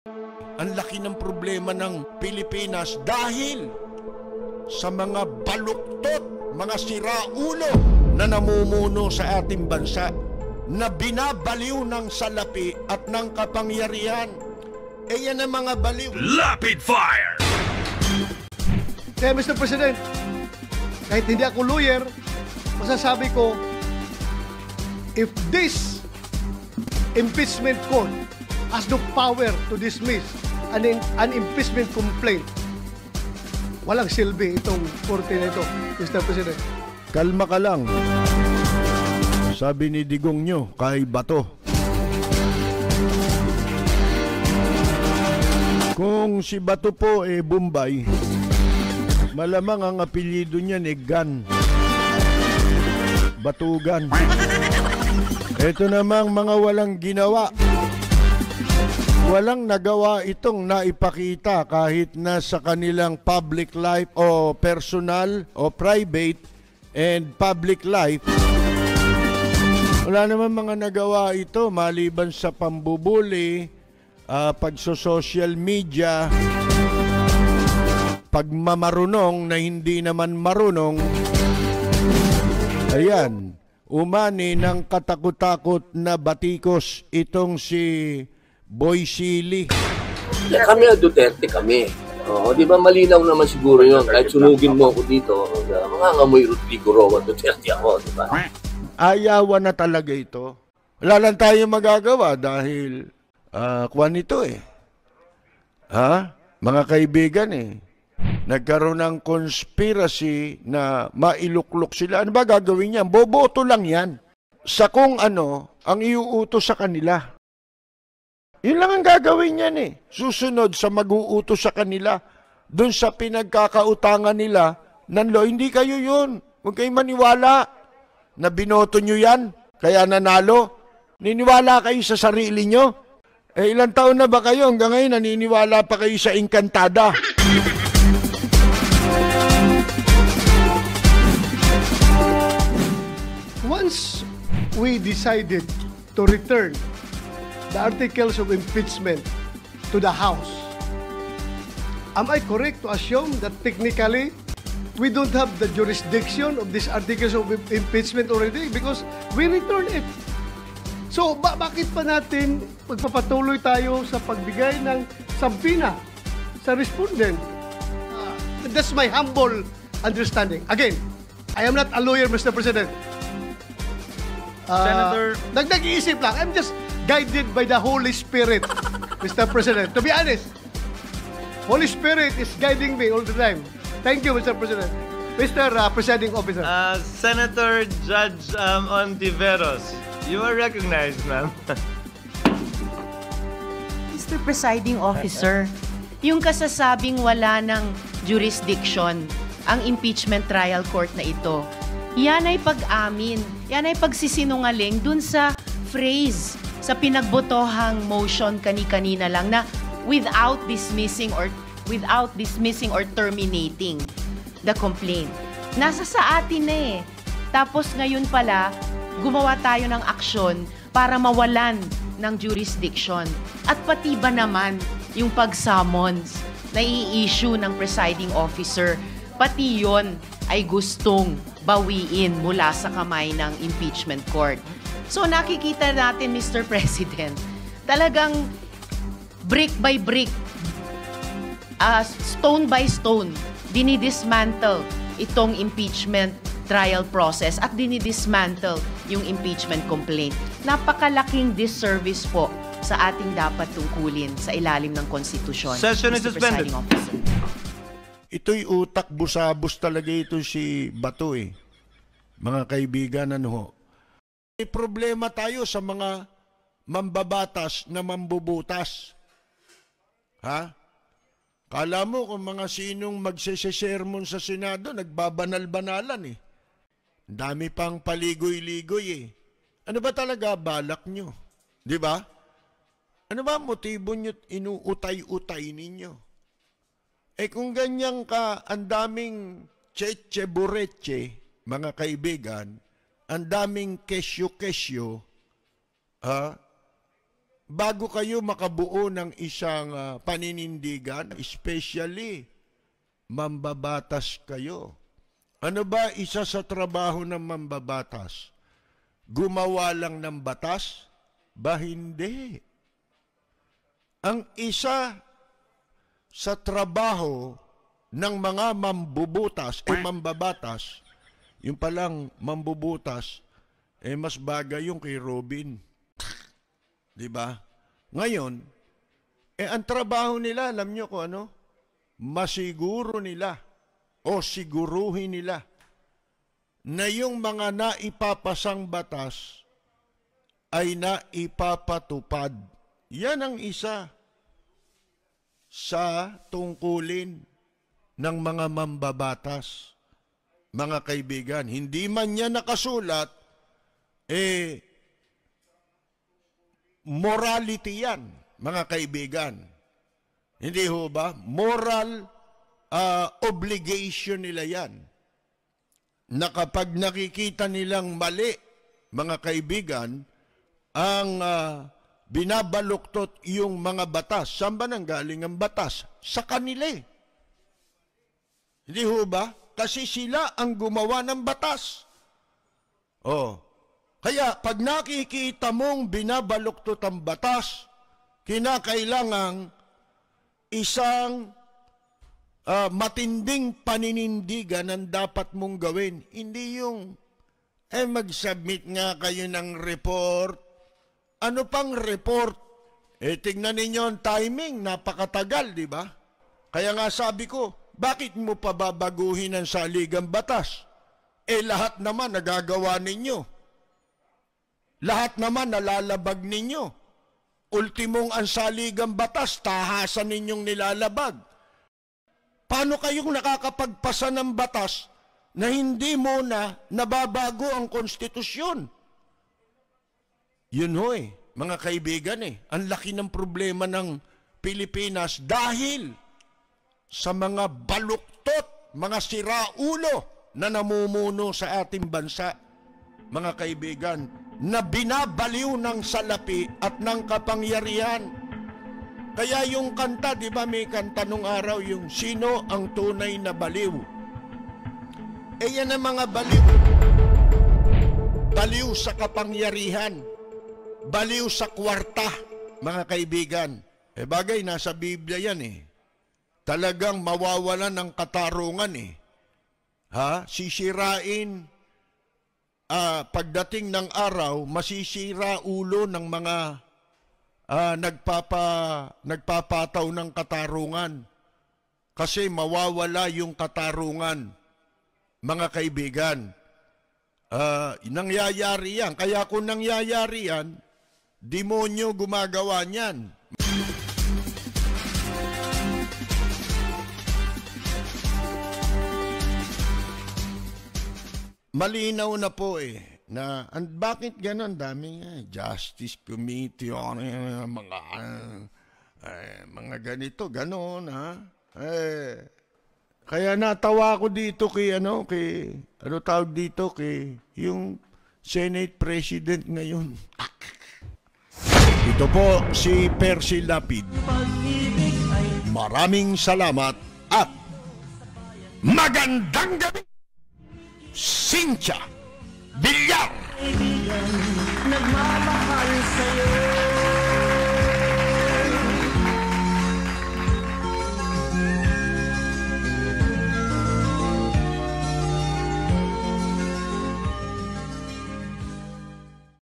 Ang laki ng problema ng Pilipinas dahil sa mga baluktot, mga siraulo na namumuno sa ating bansa na binabaliw ng salapi at ng kapangyarihan. Yan ang mga baliw. Rapid fire! Kaya Mr. President, kahit hindi ako lawyer, masasabi ko, if this impeachment court has the power to dismiss an impeachment complaint, walang silbi itong korte na ito, Mr. President. Kalma ka lang. Sabi ni Digong nyo, kay Bato. Kung si Bato po Bombay, malamang ang apelyido niyan Gan. Batugan. Ito namang mga walang ginawa. Walang nagawa itong naipakita kahit na sa kanilang public life o personal o private and public life. Wala naman mga nagawa ito maliban sa pambubuli, pagso-social media, pagmamarunong na hindi naman marunong. Ayan, umani ng katakot-takot na batikos itong si Boy Silly. Kami ang Duterte kami. Di ba malinaw naman siguro yun. Kahit sunugin mo ako dito, mga ngamoy Rodrigo Roa Duterte ako, di ba? Ayawan na talaga ito. Wala lang tayo magagawa dahil kwan ito mga kaibigan nagkaroon ng conspiracy na mailuklok sila. Ano ba gagawin niyan? Boboto lang yan. Sa kung ano ang iuutos sa kanila. Yun lang ang gagawin niyan Susunod sa mag-uutos sa kanila. Doon sa pinagkakautangan nila ng law, hindi kayo yun. Huwag kayong maniwala na binoto nyo yan, kaya nanalo. Niniwala kayo sa sarili nyo. Ilang taon na ba kayo? Hanggang ngayon naniniwala pa kayo sa Encantada. Once we decided to return the articles of impeachment to the House, am I correct to assume that technically we don't have the jurisdiction of these articles of impeachment already because we return it? So, bakit pa natin magpapatuloy tayo sa pagbigay ng sampina sa respondent? That's my humble understanding. Again, I am not a lawyer, Mr. President. Senator... Nag-iisip lang. I'm just guided by the Holy Spirit, Mr. President. To be honest, Holy Spirit is guiding me all the time. Thank you, Mr. President. Mr. Presiding Officer. Senator Judge Ontiveros, you are recognized, ma'am. Mr. Presiding Officer, yung kasasabing wala ng jurisdiction ang impeachment trial court na ito, yan ay pag-amin, yan ay pagsisinungaling dun sa phrase, sa pinagbotohang motion kani-kanina lang na without dismissing or terminating the complaint. Nasa sa atin na Tapos ngayon pala, gumawa tayo ng aksyon para mawalan ng jurisdiction. At pati ba naman yung pag-summons na i-issue ng presiding officer, pati yon ay gustong bawiin mula sa kamay ng impeachment court. So nakikita natin, Mr. President, talagang brick by brick, stone by stone, dinidismantle itong impeachment trial process at dinidismantle yung impeachment complaint. Napakalaking disservice po sa ating dapat tungkulin sa ilalim ng konstitusyon. Session is suspended. Ito'y utak busabos talaga ito si Bato Mga kaibigan, May problema tayo sa mga mambabatas na mambubutas. Kala mo kung mga sinong magsesermon sa Senado, nagbabanal-banalan Ang dami pang paligoy-ligoy Ano ba talaga balak nyo? Di ba? Ano ba motibo nyo inuutay-utay ninyo? Kung ganyan ka, ang daming cheche-bureche, mga kaibigan, ang daming kesyo-kesyo, bago kayo makabuo ng isang paninindigan, especially mambabatas kayo. Ano ba isa sa trabaho ng mambabatas? Gumawa lang ng batas? Ba hindi. Ang isa sa trabaho ng mga mambubutas o mambabatas, yung palang mambubutas, mas bagay yung kay Robin. Diba? Ngayon, ang trabaho nila, alam nyo kung ano? Masiguro nila o siguruhin nila na yung mga naipapasang batas ay naipapatupad. Yan ang isa sa tungkulin ng mga mambabatas. Mga kaibigan, hindi man yan nakasulat, morality yan, mga kaibigan. Hindi ho ba? Moral obligation nila yan. Na kapag nakikita nilang mali, mga kaibigan, ang binabaluktot yung mga batas. Saan ba nanggaling ang batas? Sa kanila. Hindi ho ba? Kasi sila ang gumawa ng batas. Kaya pag nakikita mong binabaluktot ang batas, kinakailangang isang matinding paninindigan ang dapat mong gawin. Hindi yung, mag-submit nga kayo ng report. Ano pang report? Tingnan ninyo ang timing, napakatagal, di ba? Kaya nga sabi ko, bakit mo pa babaguhin ang saligang batas? Lahat naman nagagawa ninyo. Lahat naman nalalabag ninyo. Ultimong ang saligang batas, tahasan ninyong nilalabag. Paano kayong nakakapagpasa ng batas na hindi mo na nababago ang konstitusyon? Yun ho mga kaibigan ang laki ng problema ng Pilipinas dahil sa mga baluktot, mga siraulo na namumuno sa ating bansa, mga kaibigan, na binabaliw ng salapi at ng kapangyarihan. Kaya yung kanta, di ba may kanta nung araw yung sino ang tunay na baliw? Yan ang mga baliw. Baliw sa kapangyarihan. Baliw sa kwarta, mga kaibigan. Bagay, nasa Biblia yan Talagang mawawalan ng katarungan Sisirain, pagdating ng araw, masisira ulo ng mga nagpapataw ng katarungan. Kasi mawawala yung katarungan, mga kaibigan. Nangyayari yan. Kaya kung nangyayari yan, demonyo gumagawa niyan. Malinaw na po na bakit gano'n? Dami Justice Committee, mga ganito, gano'n kaya natawa ko dito kay tawag dito kay yung Senate President ngayon. Ito po si Percy Lapid. Maraming salamat at magandang gabi. Cynthia Villar. Nagmamahal sa'yo.